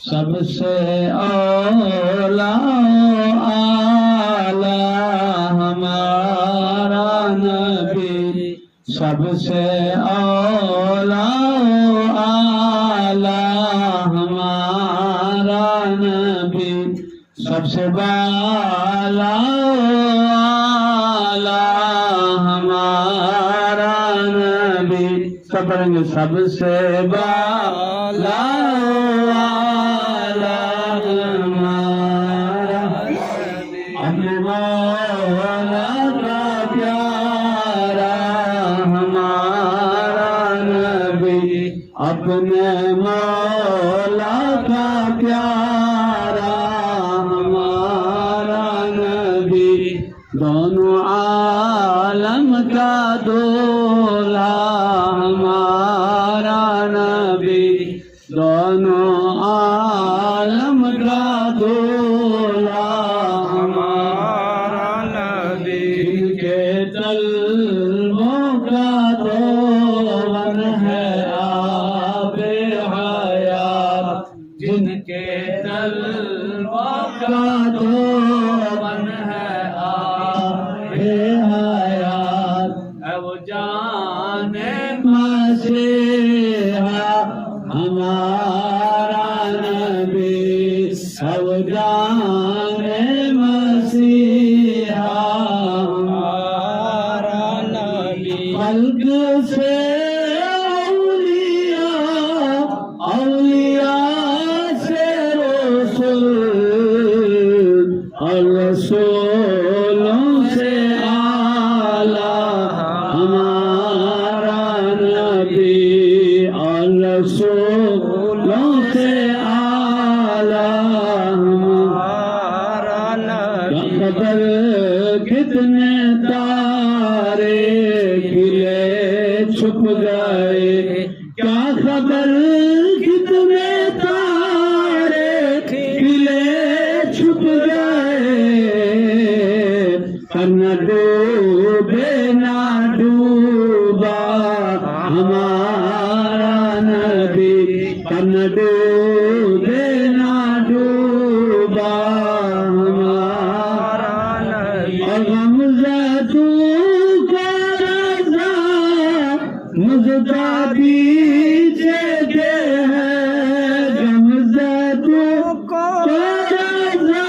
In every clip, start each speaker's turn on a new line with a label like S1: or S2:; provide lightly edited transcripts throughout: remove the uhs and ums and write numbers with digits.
S1: سب سے اولا اعلی ہمارا نبی، سب سے اولا اعلی ہمارا نبی، سب سے بالا اعلی ہمارا نبی، سب پڑھیں گے سب سے بالا اعلی ہمارا نبی، اپنے مولا کا پیارا ہمارا نبی، اپنے مولا کا پیارا ہمارا نبی، دونوں عالم کا دولا ہمارا نبی، دونوں عالم کا دولا ہمارا نبی، جن کے طلبوں کا دور ہے آب حیات، جن کے طلبوں کا دور ہے آب حیات، ہے وہ جان مسیحا ہمارا نبی، ہے وہ جان مسیحا ہمارا نبی، خلق سے اولیاء، اولیاء سے رسول، اور رسولوں سے اعلیٰ ہمارا نبی، اور رسولوں سے اعلیٰ ہمارا نبی، خبر کتنے تارے کھلے چھپ گئے، کیا خبر کتنے تارے کھلے چھپ گئے، نہ ڈوبے نہ ڈوبا ہمارا نبی، نہ ڈوبے نہ ڈوبا ہمارا نبی، اور غمزدوں کا رضا مزدادی جگہ ہے، غمزدوں کا رضا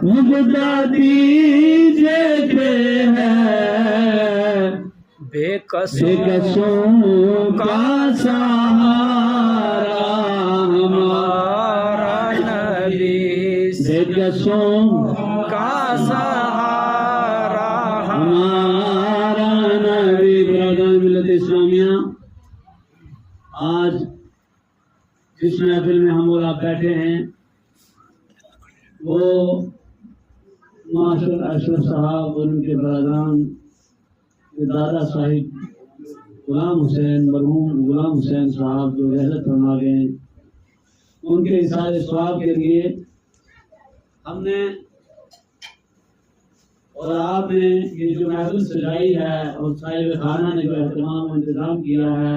S1: مزدادی جگہ ہے، بے قصوں کا سہارا ہمارا نبی، بے قصوں کا سہارا ہمارا نبی۔ برادران ملت اسلامیہ، آج جس محفل میں ہم اور آپ بیٹھے ہیں وہ ماشاء اشرف صاحب اور ان کے برادران دادا صاحب غلام حسین، مرحوم غلام حسین صاحب جو رحلت فرما گئے، ان کے اظہار ثواب کے لیے ہم نے اور آپ نے یہ جو محفل سجائی ہے اور صاحب خانہ نے جو اہتمام و انتظام کیا ہے،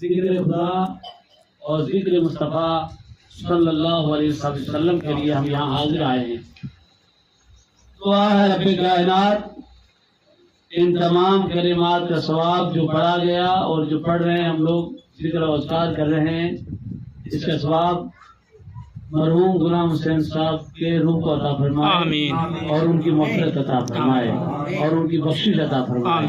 S1: ذکر خدا اور ذکر مصطفیٰ صلی اللہ علیہ وسلم کے لیے ہم یہاں حاضر آئے ہیں۔ دعا ہے رب کائنات ان تمام کلمات کا ثواب جو پڑھا گیا اور جو پڑھ رہے ہیں ہم لوگ ذکر و اذکار کر رہے ہیں، اس کا ثواب مرحوم غلام حسین صاحب کے روح کو عطا فرمائے، آمین، اور ان کی مغفرت عطا فرمائے اور ان کی بخشش عطا فرمائے۔